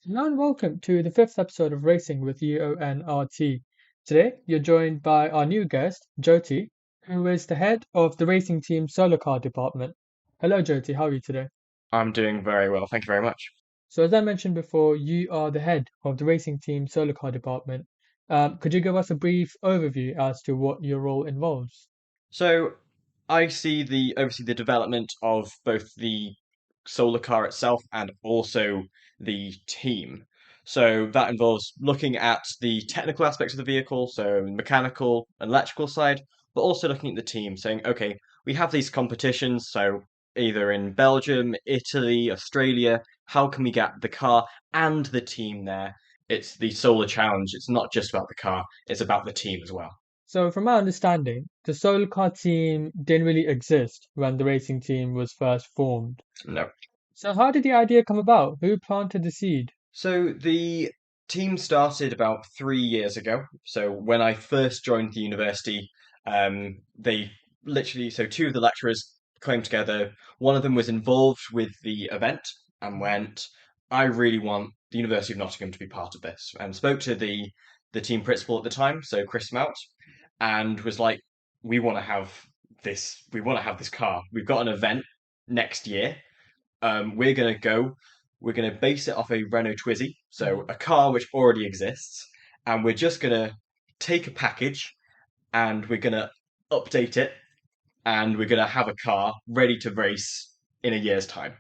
Hello and welcome to the fifth episode of Racing with UoNRT. Today, you're joined by our new guest, Jyoti, who is the head of the racing team solar car department. Hello, Jyoti, how are you today? I'm doing very well, thank you very much. So, as I mentioned before, you are the head of the racing team solar car department. Could you give us a brief overview as to what your role involves? So I see the oversee the development of both the solar car itself and also the team. So that involves looking at the technical aspects of the vehicle, so mechanical and electrical side, but also looking at the team, saying, okay, we have these competitions, so either in Belgium, Italy, Australia, how can we get the car and the team there? It's the solar challenge. It's not just about the car, it's about the team as well. So, from my understanding, the solar car team didn't really exist when the racing team was first formed. No. So, how did the idea come about? Who planted the seed? So the team started about 3 years ago. So when I first joined the university, they literally, so two of the lecturers came together. One of them was involved with the event and went, I really want the University of Nottingham to be part of this. And spoke to the team principal at the time, so Chris Mount, and was like, we want to have this car. We've got an event next year. We're going to go, we're going to base it off a Renault Twizzy, so Mhm. a car which already exists, and we're just going to take a package and we're going to update it and we're going to have a car ready to race in a year's time.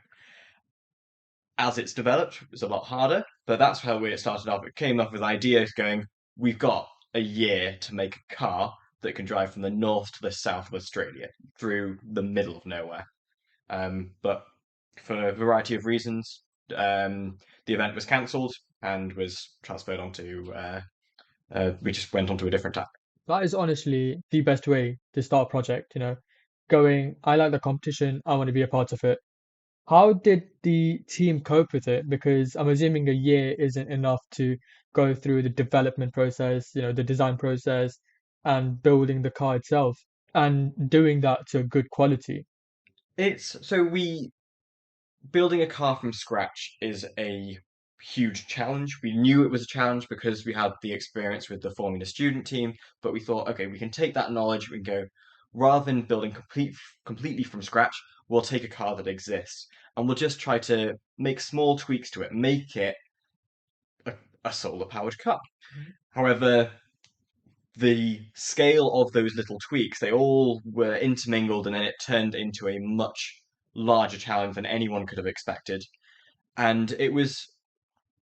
As it's developed, it's a lot harder, but that's how we started off. It came up with ideas going, we've got a year to make a car that can drive from the north to the south of Australia through the middle of nowhere. But for a variety of reasons, the event was cancelled and was transferred onto. We just went onto a different tack. That is honestly the best way to start a project, going, I like the competition, I want to be a part of it. How did the team cope with it? Because I'm assuming a year isn't enough to go through the development process, the design process and building the car itself and doing that to a good quality. It's so we building a car from scratch is a huge challenge. We knew it was a challenge because we had the experience with the Formula Student team, but we thought, okay, we can take that knowledge and go, rather than building completely from scratch, we'll take a car that exists and we'll just try to make small tweaks to it, make it a, a solar powered car. Mhm. However, the scale of those little tweaks, they all were intermingled and then it turned into a much larger challenge than anyone could have expected. And it was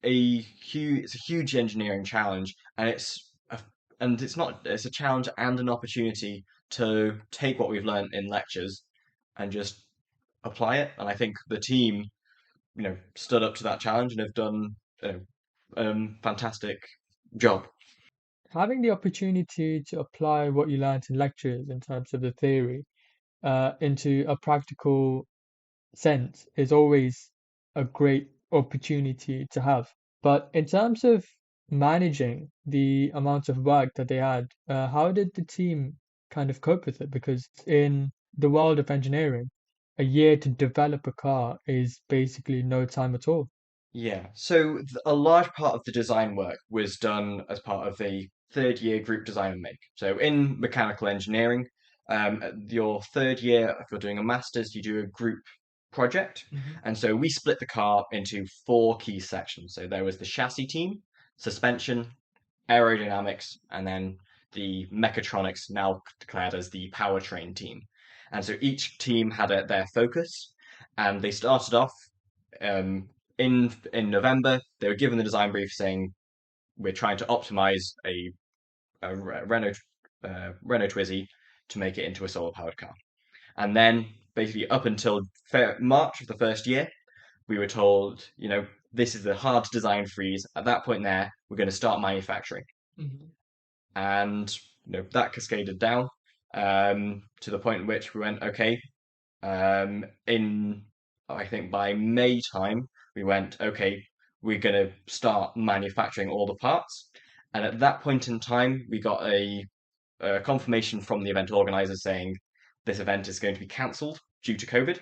it's a huge engineering challenge, and it's a challenge and an opportunity to take what we've learned in lectures and just apply it. And I think the team, stood up to that challenge and have done fantastic job. Having the opportunity to apply what you learned in lectures in terms of the theory into a practical sense is always a great opportunity to have. But in terms of managing the amount of work that they had, how did the team kind of cope with it? Because in the world of engineering, a year to develop a car is basically no time at all. Yeah, so a large part of the design work was done as part of a third year group design and make. So in mechanical engineering, your third year, if you're doing a master's, you do a group project. Mhm. And so we split the car into four key sections. So there was the chassis team, suspension, aerodynamics, and then the mechatronics, now declared as the powertrain team. And so each team had their focus, and they started off um, in November. They were given the design brief saying we're trying to optimize a Renault Twizzy to make it into a solar powered car. And then basically up until March of the first year, we were told, this is the hard design freeze. At that point there, we're going to start manufacturing. Mhm. And that cascaded down to the point in which we went, okay, in I think by May time, we went, okay, we're going to start manufacturing all the parts. And at that point in time, we got a confirmation from the event organizer saying this event is going to be cancelled due to COVID.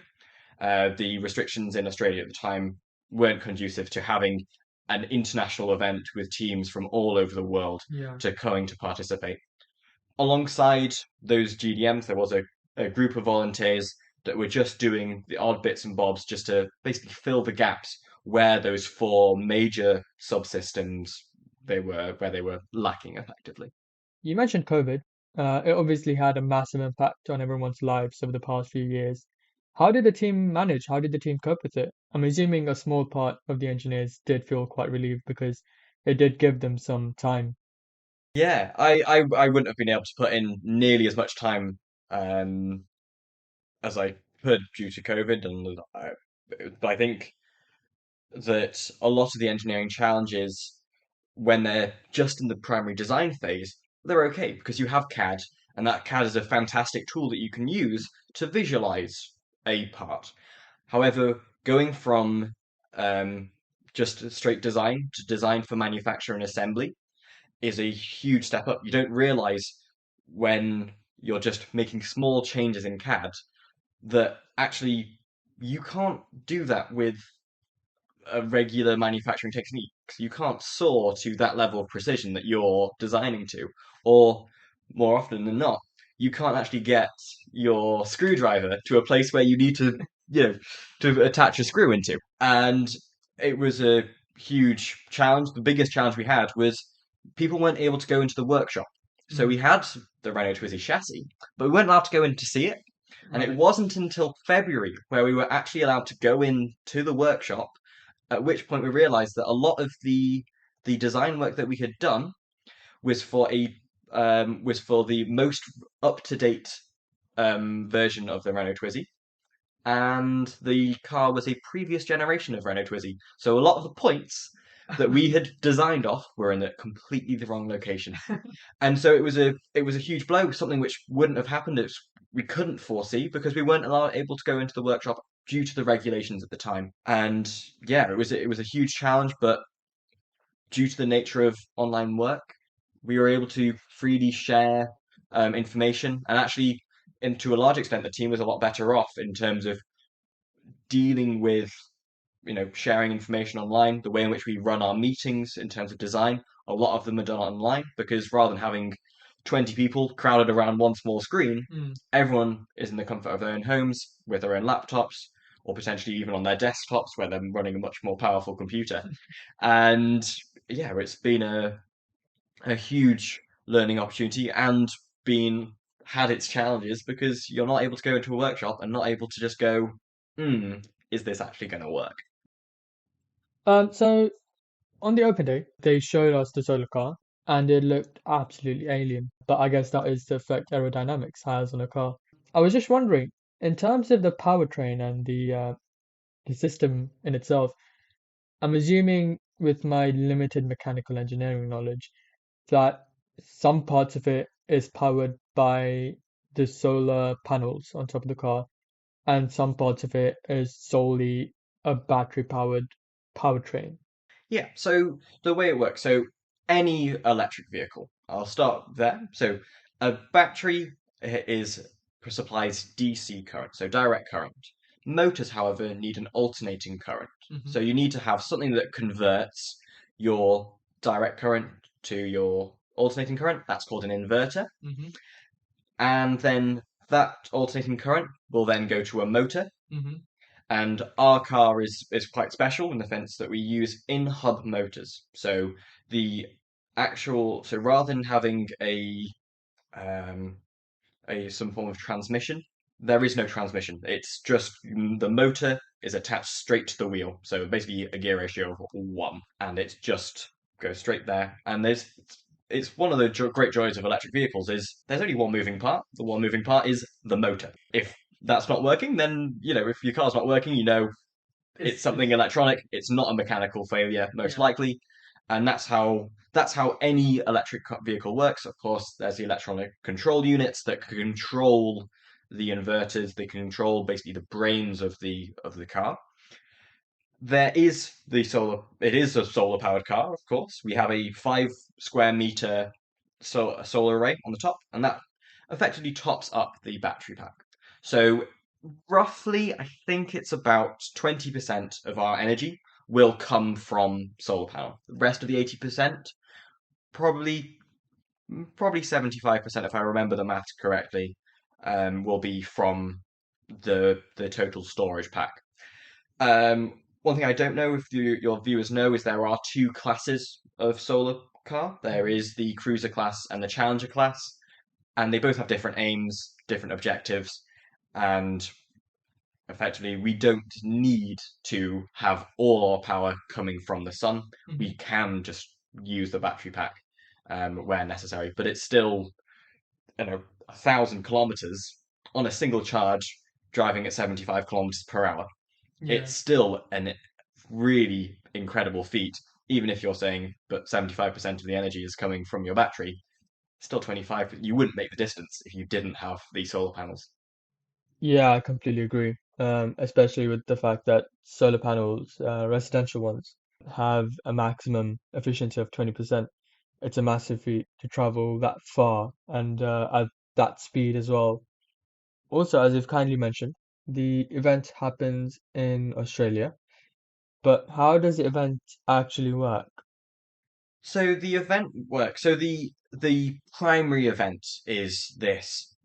The restrictions in Australia at the time weren't conducive to having an international event with teams from all over the world Yeah. to coming to participate. Alongside those GDMs, there was a group of volunteers that were just doing the odd bits and bobs just to basically fill the gaps where those four major subsystems where they were lacking effectively. You mentioned COVID. It obviously had a massive impact on everyone's lives over the past few years. How did the team manage? How did the team cope with it? I'm assuming a small part of the engineers did feel quite relieved because it did give them some time. Yeah, I wouldn't have been able to put in nearly as much time um, as I could due to COVID, but I think that a lot of the engineering challenges, when they're just in the primary design phase, they're okay because you have CAD, and that CAD is a fantastic tool that you can use to visualize a part. However, going from um, just straight design to design for manufacture and assembly is a huge step up. You don't realize when you're just making small changes in CAD that actually you can't do that with a regular manufacturing technique. You can't saw to that level of precision that you're designing to, or more often than not, you can't actually get your screwdriver to a place where you need to, you know, to attach a screw into. And it was a huge challenge. The biggest challenge we had was people weren't able to go into the workshop. So we Mm, had the Renault Twizzy chassis, but we weren't allowed to go in to see it. And it right. wasn't until February where we were actually allowed to go in to the workshop, at which point we realized that a lot of the design work that we had done was for a was for the most up to date version of the Renault Twizzy, and the car was a previous generation of Renault Twizzy. So a lot of the points that we had designed off were in completely the wrong location, and so it was a huge blow, something which wouldn't have happened if we couldn't foresee because we weren't allowed able to go into the workshop due to the regulations at the time. And yeah, it was a huge challenge, but due to the nature of online work, we were able to freely share information, and actually, and to a large extent, the team was a lot better off in terms of dealing with sharing information online, the way in which we run our meetings in terms of design. A lot of them are done online because rather than having 20 people crowded around one small screen, Mm. everyone is in the comfort of their own homes with their own laptops or potentially even on their desktops where they're running a much more powerful computer. And yeah, it's been a huge learning opportunity and been had its challenges because you're not able to go into a workshop and not able to just go, hmm, is this actually going to work? So on the open day, they showed us the solar car, and it looked absolutely alien. But I guess that is the effect aerodynamics has on a car. I was just wondering, in terms of the powertrain and the system in itself, I'm assuming with my limited mechanical engineering knowledge that some parts of it is powered by the solar panels on top of the car, and some parts of it is solely a battery powered powertrain. Yeah, so the way it works, so any electric vehicle, I'll start there. So a battery is supplies DC current, so direct current. Motors, however, need an alternating current. Hmm. So you need to have something that converts your direct current to your alternating current. That's called an inverter. Hmm. And then that alternating current will then go to a motor, Hmm. and our car is quite special in the sense that we use in-hub motors. So the so rather than having um, a some form of transmission, there is no transmission. It's just the motor is attached straight to the wheel. So basically a gear ratio of one, and it just goes straight there. And it's one of the great joys of electric vehicles is there's only one moving part. The one moving part is the motor. If that's not working, then if your car's not working, it's something It's electronic. It's not a mechanical failure, most yeah. likely, and that's how any electric vehicle works. Of course, there's the electronic control units that can control the inverters. They can control basically the brains of the car. There is the solar. It is a solar powered car, of course. We have a 5 square meter solar array on the top, and that effectively tops up the battery pack. So roughly, I think it's about 20% of our energy will come from solar panel. The rest of the 80%, probably probably 75%, if I remember the math correctly, will be from the total storage pack. One thing I don't know if your viewers know is there are two classes of solar car. There is the cruiser class and the challenger class, and they both have different aims, different objectives, and effectively we don't need to have all our power coming from the sun. We can just use the battery pack where necessary, but it's still 1,000 kilometers on a single charge, driving at 75 kilometers per hour. Yeah. It's still an really incredible feat, even if you're saying but 75% of the energy is coming from your battery. Still 25. You wouldn't make the distance if you didn't have these solar panels. Yeah, I completely agree. Especially with the fact that solar panels, residential ones, have a maximum efficiency of 20%. It's a massive feat to travel that far and at that speed as well. Also, as you've kindly mentioned, the event happens in Australia, but how does the event actually work? So the event works. So the primary event is this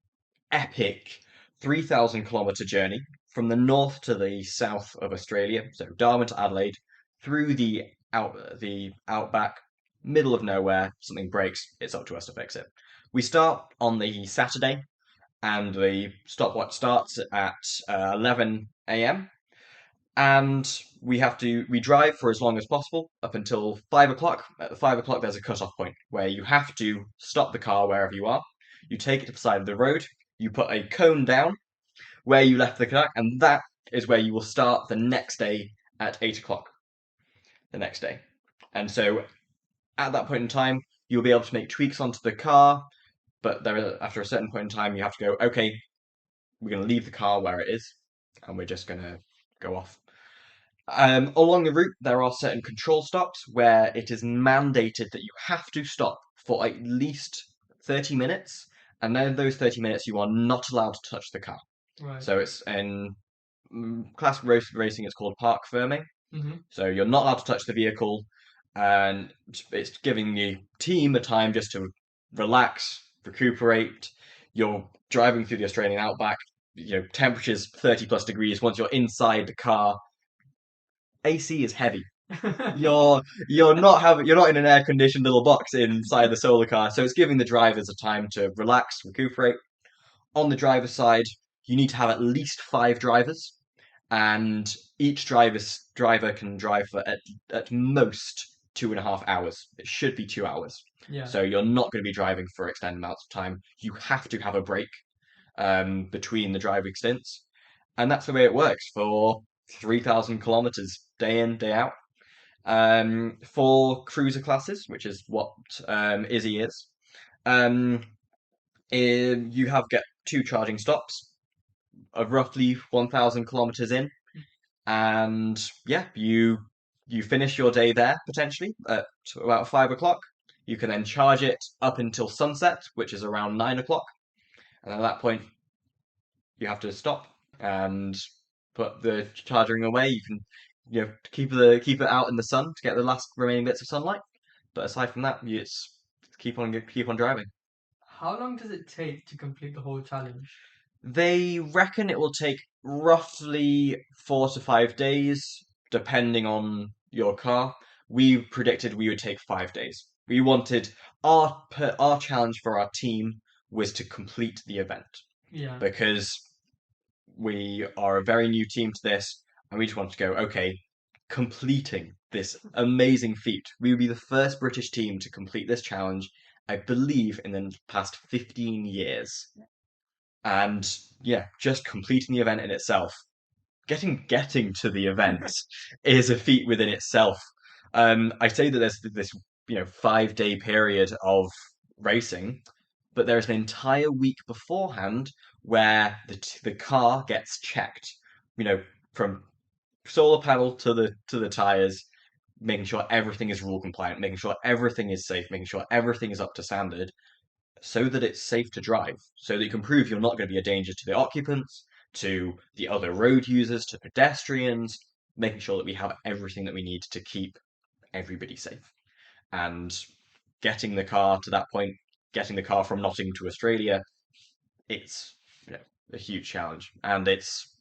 epic 3,000 kilometer journey from the north to the south of Australia, so Darwin to Adelaide, through the outback, middle of nowhere. Something breaks, it's up to us to fix it. We start on the Saturday, and the stopwatch starts at 11 a.m. And we drive for as long as possible up until 5 o'clock. At 5 o'clock, there's a cut-off point where you have to stop the car wherever you are. You take it to the side of the road. You put a cone down where you left the car, and that is where you will start the next day at 8 o'clock the next day. And so at that point in time, you'll be able to make tweaks onto the car, but after a certain point in time, you have to go, okay, we're going to leave the car where it is, and we're just going to go off. Along the route, there are certain control stops where it is mandated that you have to stop for at least 30 minutes, and then those 30 minutes you are not allowed to touch the car. Right. So it's in classic racing, it's called park firming. Hmm. So you're not allowed to touch the vehicle, and it's giving the team a time just to relax, recuperate. You're driving through the Australian outback, temperatures 30 plus degrees. Once you're inside the car, AC is heavy. You're not in an air conditioned little box inside the solar car, so it's giving the drivers a time to relax, recuperate. On the driver's side, you need to have at least 5 drivers, and each driver can drive for at most 2.5 hours. It should be 2 hours. Yeah. So you're not going to be driving for extended amounts of time. You have to have a break between the driving stints, and that's the way it works for 3,000 kilometers day in, day out. For cruiser classes, which is what Izzy is, um, you get 2 charging stops of roughly 1,000 kilometers in, and yeah, you finish your day there potentially at about 5 o'clock. You can then charge it up until sunset, which is around 9 o'clock, and at that point you have to stop and put the charging away. You can keep it out in the sun to get the last remaining bits of sunlight. But aside from that, it's keep on driving. How long does it take to complete the whole challenge? They reckon it will take roughly 4 to 5 days, depending on your car. We predicted we would take 5 days. We wanted our challenge for our team was to complete the event. Yeah. Because we are a very new team to this, and we just want to go, okay, completing this amazing feat. We would be the first British team to complete this challenge, I believe, in the past 15 years. And yeah, just completing the event in itself, getting to the event is a feat within itself. I say that there's this 5 day period of racing, but there's an entire week beforehand where the car gets checked. From solar panel to the tires, making sure everything is rule compliant, making sure everything is safe, making sure everything is up to standard, so that it's safe to drive, so that you can prove you're not going to be a danger to the occupants, to the other road users, to pedestrians. making sure that we have everything that we need to keep everybody safe. And getting the car to that point, getting the car from Nottingham to Australia, it's a huge challenge, and it's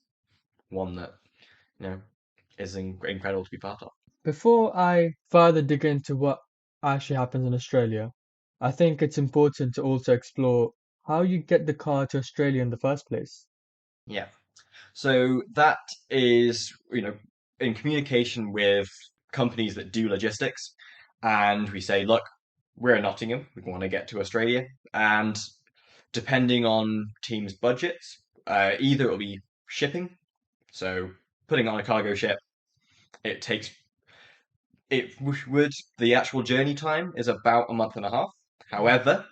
one that you know is incredible to be part of. Before I further dig into what actually happens in Australia, I think it's important to also explore how you get the car to Australia in the first place. Yeah. So that is, in communication with companies that do logistics, and we say, look, we're in Nottingham, we want to get to Australia, and depending on teams' budgets, either it'll be shipping, so putting on a cargo ship, it takes it would the actual journey time is about a month and a half. However,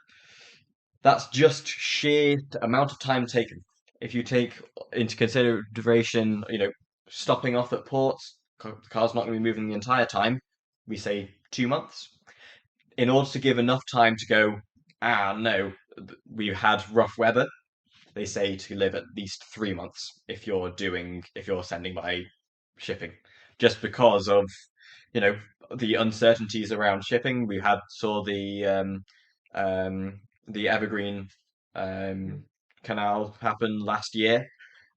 that's just sheer amount of time taken. If you take into consideration, stopping off at ports, the car's not going to be moving the entire time. We say 2 months. In order to give enough time to go, no, we had rough weather, they say to live at least 3 months if you're sending by shipping, just because of you know the uncertainties around shipping. We had saw um, the Evergreen um, canal happen last year,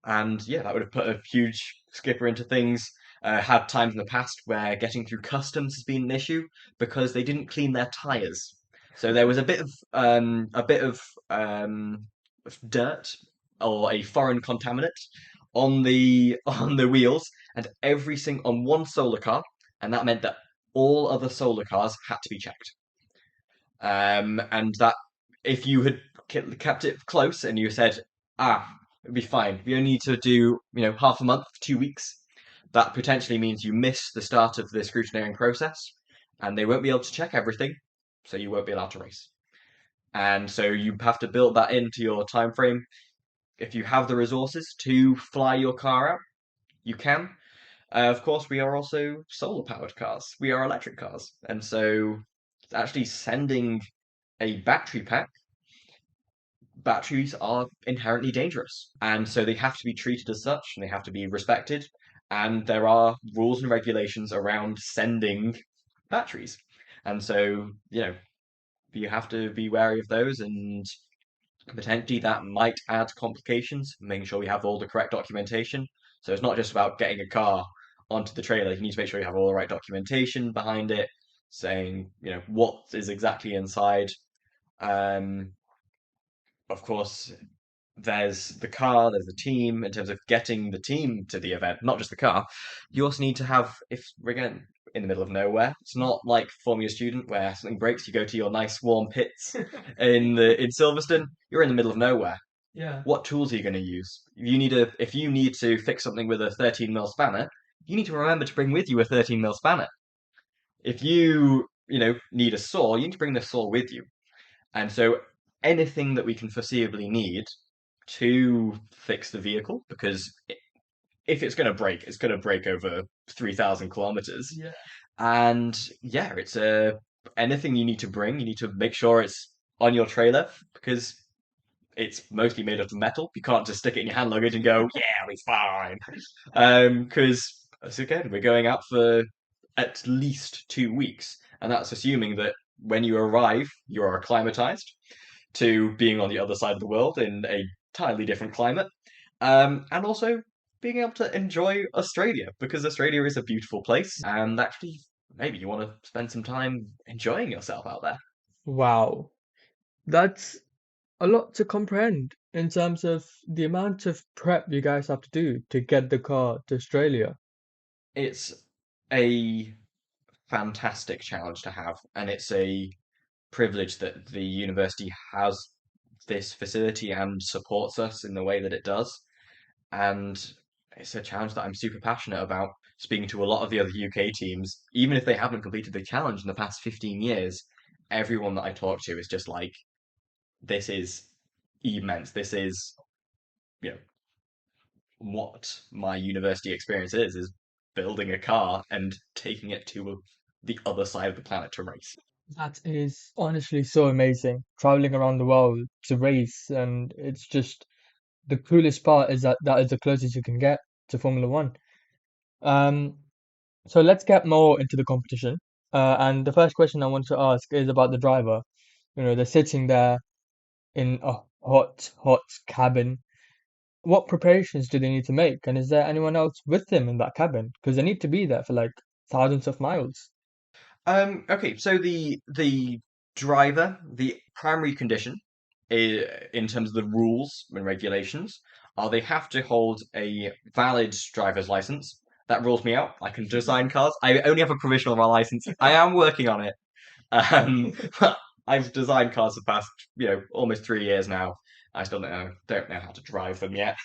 and yeah, that would have put a huge skipper into things. Had times in the past where getting through customs has been an issue because they didn't clean their tires. So there was a bit of dirt or a foreign contaminant on the on the wheels, and everything on one solar car, and that meant that all other solar cars had to be checked. And that if you had kept it close and you said, it'd be fine. We only need to do, half a month, 2 weeks. That potentially means you miss the start of the scrutineering process, and they won't be able to check everything, so you won't be allowed to race. And so you have to build that into your time frame. If you have the resources to fly your car out, you can. Of course, we are also solar powered cars. We are electric cars, and so actually sending a battery pack, batteries are inherently dangerous. And so they have to be treated as such and they have to be respected. And there are rules and regulations around sending batteries. And so, you have to be wary of those, and potentially that might add complications, making sure we have all the correct documentation. So it's not just about getting a car onto the trailer. You need to make sure you have all the right documentation behind it, saying, what is exactly inside. Um, of course, there's the car, there's the team. In terms of getting the team to the event, not just the car, you also need to have, if we're going in the middle of nowhere, it's not like Formula Student where something breaks, you go to your nice warm pits in Silverstone. You're in the middle of nowhere. Yeah. What tools are you going to use? If you need to fix something with a 13 mil spanner, you need to remember to bring with you a 13 mil spanner. If you need a saw, you need to bring the saw with you. And so anything that we can foreseeably need to fix the vehicle, because if it's going to break, it's going to break over 3,000 kilometers. Yeah. And yeah, it's anything you need to bring, you need to make sure it's on your trailer because it's mostly made of metal. You can't just stick it in your hand luggage and go, yeah, it's fine. Because again, we're going out for at least 2 weeks, and that's assuming that when you arrive, you are acclimatized to being on the other side of the world in a entirely different climate, and also being able to enjoy Australia because Australia is a beautiful place, and actually, maybe you want to spend some time enjoying yourself out there. Wow. That's a lot to comprehend in terms of the amount of prep you guys have to do to get the car to Australia. It's a fantastic challenge to have, and it's a privilege that the university has this facility and supports us in the way that it does. And it's a challenge that I'm super passionate about. Speaking to a lot of the other UK teams, even if they haven't completed the challenge in the past 15 years, everyone that I talk to is just like, this is immense. This is, you know, what my university experience is building a car and taking it to the other side of the planet to race. That is honestly so amazing. Traveling around the world to race, and it's just the coolest part is that that is the closest you can get to Formula One. So let's get more into the competition. And the first question I want to ask is about the driver. You know, they're sitting there in a hot cabin. What preparations do they need to make? And is there anyone else with them in that cabin? Because they need to be there for like thousands of miles. Okay, so the driver, the primary condition in terms of the rules and regulations are they have to hold a valid driver's license. That rules me out. I can design cars. I only have a provisional license. I am working on it. Um, I've designed cars for the past, almost 3 years now. I still don't know how to drive them yet.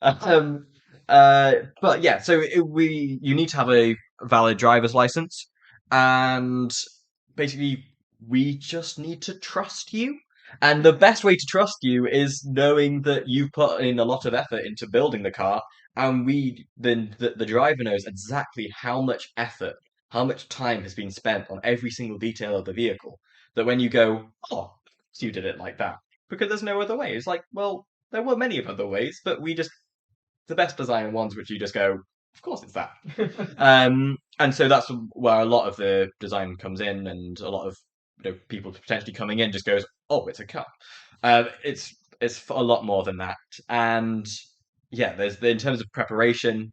Um, but yeah, so you need to have a valid driver's license, and basically we just need to trust you. And the best way to trust you is knowing that you put in a lot of effort into building the car, and then the driver knows exactly how much effort, how much time has been spent on every single detail of the vehicle. That when you go, oh, so you did it like that, because there's no other way. It's like, well, there were many other ways, but we just the best design ones which you just go, of course it's that. And so that's where a lot of the design comes in, and a lot of people potentially coming in just goes, oh, it's a car. It's a lot more than that, and yeah, there's in terms of preparation,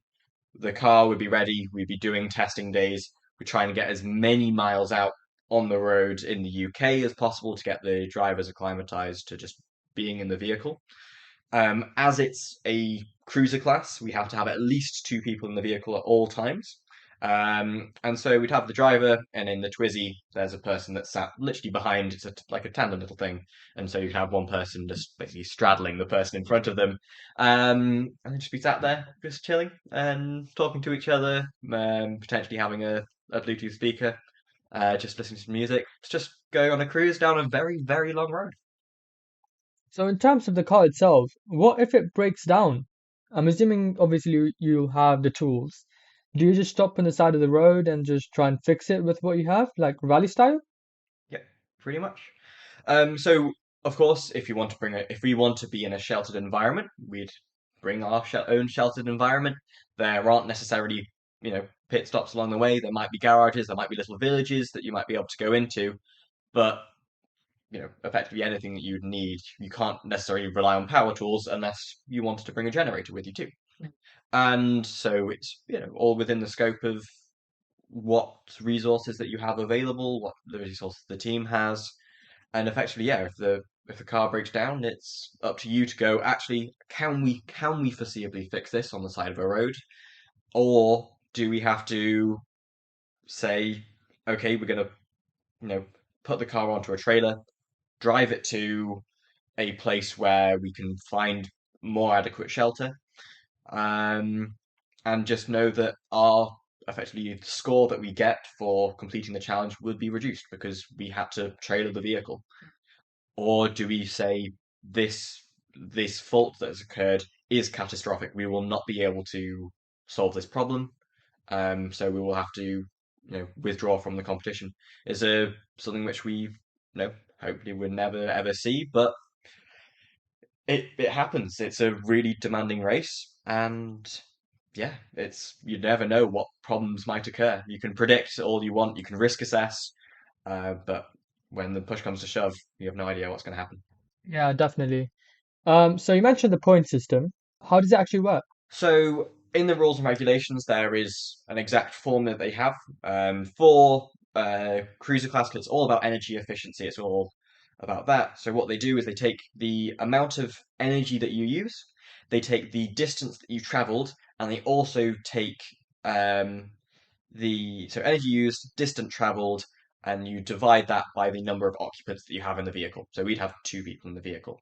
the car would be ready. We'd be doing testing days. We're trying to get as many miles out on the road in the UK as possible to get the drivers acclimatized to just being in the vehicle. As it's a cruiser class, we have to have at least two people in the vehicle at all times. And so we'd have the driver, and in the Twizzy, there's a person that's sat literally behind. It's like a tandem little thing, and so you can have one person just basically straddling the person in front of them, and then just be sat there, just chilling and talking to each other, potentially having a Bluetooth speaker, just listening to music. It's just going on a cruise down a very, very long road. So in terms of the car itself, what if it breaks down? I'm assuming obviously you have the tools. Do you just stop on the side of the road and just try and fix it with what you have, like rally style? Yeah, pretty much. So of course, if we want to be in a sheltered environment, we'd bring our own sheltered environment. There aren't necessarily, pit stops along the way. There might be garages, there might be little villages that you might be able to go into, but effectively anything that you'd need, you can't necessarily rely on power tools unless you wanted to bring a generator with you too. And so it's, all within the scope of what resources that you have available, what the resources the team has, and effectively, yeah, if the car breaks down, it's up to you to go, actually, can we foreseeably fix this on the side of a road? Or do we have to say, okay, we're gonna, you know, put the car onto a trailer, drive it to a place where we can find more adequate shelter, um, and just know that our effectively the score that we get for completing the challenge would be reduced because we had to trailer the vehicle. Or do we say this fault that has occurred is catastrophic? We will not be able to solve this problem, so we will have to, withdraw from the competition. Is something which we, hopefully would never ever see, but it happens. It's a really demanding race, and yeah, it's you never know what problems might occur. You can predict all you want, you can risk assess, but when the push comes to shove, you have no idea what's going to happen. Yeah, definitely. So you mentioned the point system. How does it actually work? So, in the rules and regulations, there is an exact formula they have for cruiser class. It's all about energy efficiency. It's all about that. So, what they do is they take the amount of energy that you use, they take the distance that you traveled, and they also take um, so energy used, distance traveled, and you divide that by the number of occupants that you have in the vehicle. So we'd have two people in the vehicle.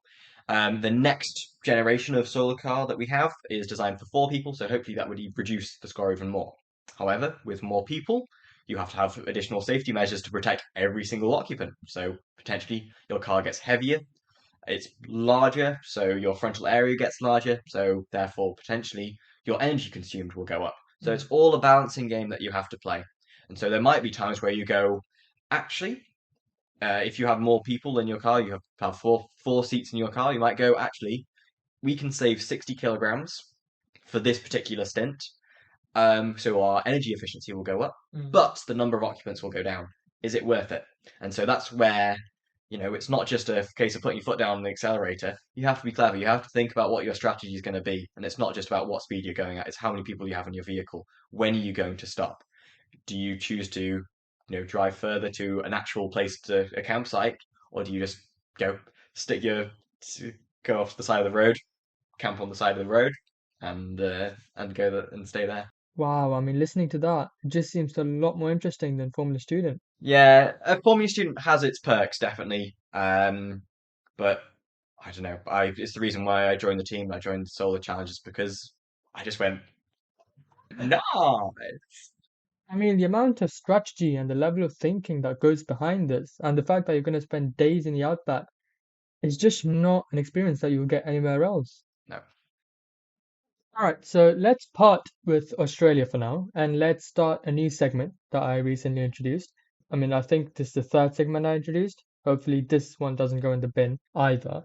The next generation of solar car that we have is designed for four people, so hopefully that would reduce the score even more. However, with more people, you have to have additional safety measures to protect every single occupant. So potentially your car gets heavier, it's larger, so your frontal area gets larger, so therefore potentially your energy consumed will go up. So it's all a balancing game that you have to play. And so there might be times where you go, actually, if you have more people in your car, you have four seats in your car, you might go, actually, we can save 60 kilograms for this particular stint, So our energy efficiency will go up, but the number of occupants will go down. Is it worth it? And so that's where, it's not just a case of putting your foot down on the accelerator. You have to be clever. You have to think about what your strategy is going to be. And it's not just about what speed you're going at, it's how many people you have in your vehicle. When are you going to stop? Do you choose to, drive further to an actual place to a campsite, or do you just go stick your go off the side of the road, camp on the side of the road, and and stay there? Wow, I mean, listening to that, it just seems a lot more interesting than Formula Student. Yeah, a Formula Student has its perks, definitely. But I don't know. It's the reason why I joined the team. I joined Solar Challenges because I just went, no. I mean, the amount of strategy and the level of thinking that goes behind this, and the fact that you're going to spend days in the outback, is just not an experience that you'll get anywhere else. No. All right, so let's part with Australia for now, and let's start a new segment that I recently introduced. I mean, I think this is the third segment I introduced. Hopefully, this one doesn't go in the bin either.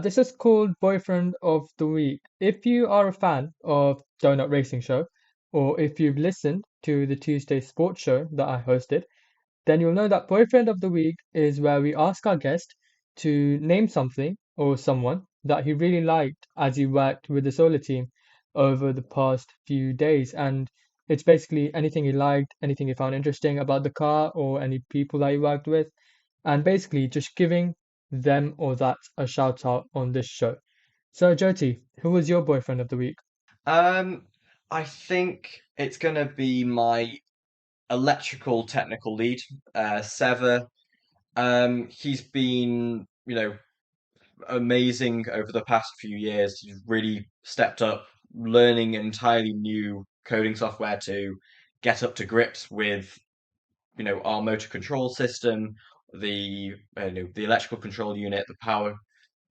This is called Boyfriend of the Week. If you are a fan of Donut Racing Show, or if you've listened to the Tuesday sports show that I hosted, then you'll know that Boyfriend of the Week is where we ask our guest to name something or someone that he really liked as he worked with the solar team over the past few days. And it's basically anything he liked, anything he found interesting about the car or any people that he worked with, and basically just giving them or that a shout out on this show. So, Jyoti, who was your boyfriend of the week? Um, I think it's gonna be my electrical technical lead, Sever. He's been, amazing over the past few years. He's really stepped up, learning entirely new coding software to get up to grips with, our motor control system, the electrical control unit, the power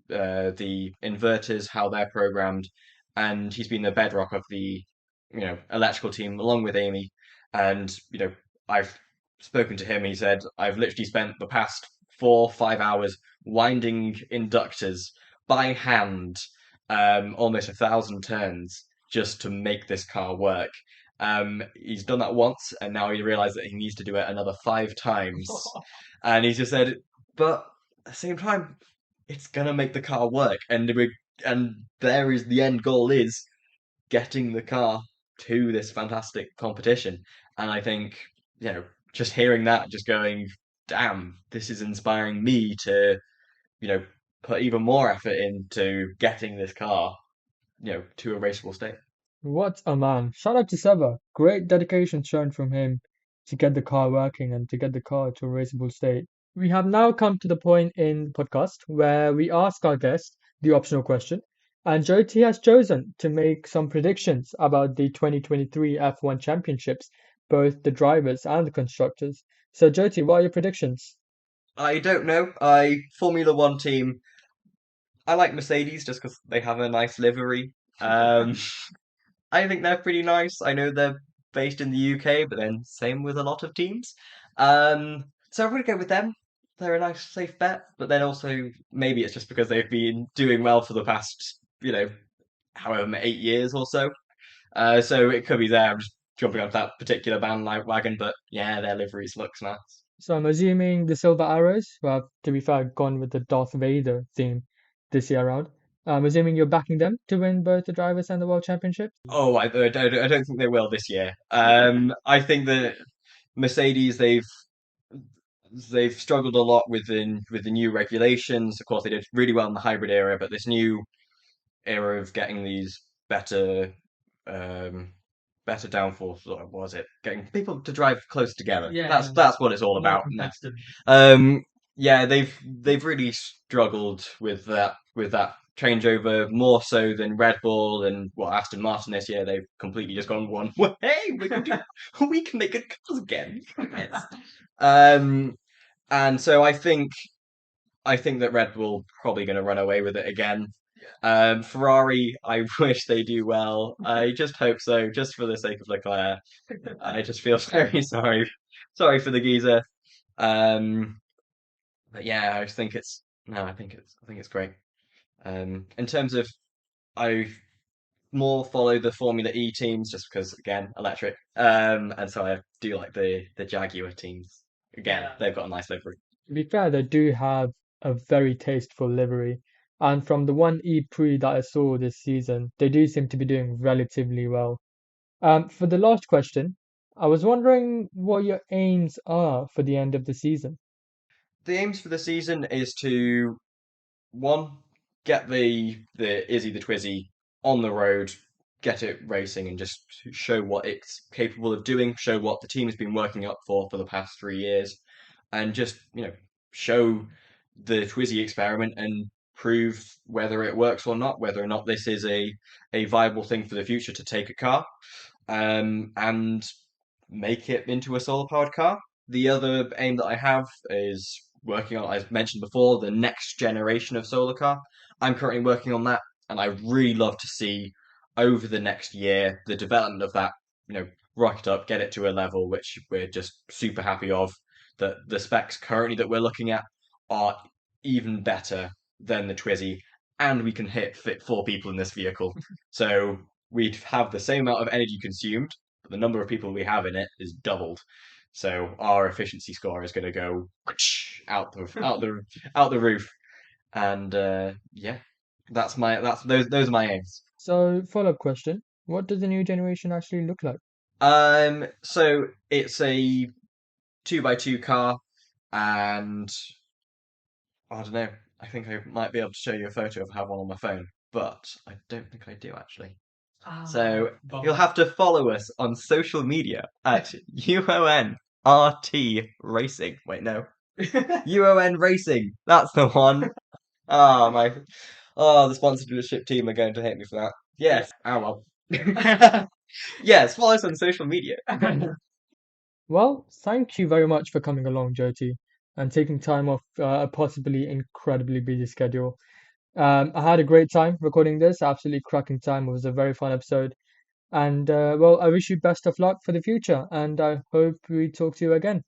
the inverters, how they're programmed, and he's been the bedrock of the electrical team along with Amy. And I've spoken to him. He said I've literally spent the past 4 5 hours winding inductors by hand, almost 1,000 turns just to make this car work. He's done that once, and now he realized that he needs to do it another 5 times. And he just said, but at the same time, it's gonna make the car work, and there is the end goal is getting the car to this fantastic competition. And I think just hearing that, just going, damn, this is inspiring me to you know put even more effort into getting this car to a raceable state. What a man. Shout out to Seva. Great dedication shown from him to get the car working and to get the car to a raceable state. We have now come to the point in the podcast where we ask our guest the optional question, and Jyoti has chosen to make some predictions about the 2023 F1 championships, both the drivers and the constructors. So, Jyoti, what are your predictions? I don't know. I Formula One team. I like Mercedes just because they have a nice livery. Um, I think they're pretty nice. I know they're based in the UK, but then same with a lot of teams. So I'm gonna go with them. They're a nice, safe bet. But then also maybe it's just because they've been doing well for the past, however 8 years or so. So it could be there. I'm just jumping off that particular bandwagon. But yeah, their liveries looks nice. So I'm assuming the Silver Arrows, who have, to be fair, gone with the Darth Vader theme this year around. I'm assuming you're backing them to win both the drivers and the World Championship. Oh, I don't think they will this year. I think that Mercedes they've struggled a lot with the new regulations. Of course, they did really well in the hybrid era, but this new era of getting these um, better downforce, what was it? Getting people to drive close together. That's what it's all about now. Um, yeah, they've really struggled with that changeover more so than Red Bull and what Aston Martin this year. They've completely just gone one. Well, hey, we can make good cars again. Yes. Um, and so I think that Red Bull probably going to run away with it again. Ferrari, I wish they do well. I just hope so, just for the sake of Leclerc. I just feel very sorry for the geezer. Um, but yeah, I just think it's no, I think it's great. In terms of I more follow the Formula E teams just because again electric. And so I do like the Jaguar teams. Again, Yeah. they've got a nice livery. To be fair, they do have a very tasteful livery. And from the one E3 that I saw this season, they do seem to be doing relatively well. For the last question, I was wondering what your aims are for the end of the season. The aims for the season is to one, get the Izzy the Twizzy on the road, get it racing, and just show what it's capable of doing. Show what the team has been working up for the past 3 years, and just show the Twizzy experiment and prove whether it works or not, whether or not this is a viable thing for the future to take a car, and make it into a solar powered car. The other aim that I have is working on, as mentioned before, the next generation of solar car. I'm currently working on that, and I really love to see over the next year the development of that, rocket up, get it to a level which we're just super happy of. That the specs currently that we're looking at are even better than the Twizzy, and we can fit 4 people in this vehicle. So we'd have the same amount of energy consumed, but the number of people we have in it is doubled. So our efficiency score is going to go out the roof, and yeah, that's those are my aims. So, follow-up question, what does the new generation actually look like? So it's a 2x2 car, and I don't know. I think I might be able to show you a photo if I have one on my phone, but I don't think I do actually. So you'll have to follow us on social media at UoNRT Racing. Wait, no. UON Racing. That's the one. Oh my. Oh, the sponsorship team are going to hate me for that. Yes. Oh well. Yes, follow us on social media. Well, thank you very much for coming along, Jyoti, and taking time off a possibly incredibly busy schedule. I had a great time recording this, absolutely cracking time. It was a very fun episode. And well, I wish you best of luck for the future, and I hope we talk to you again.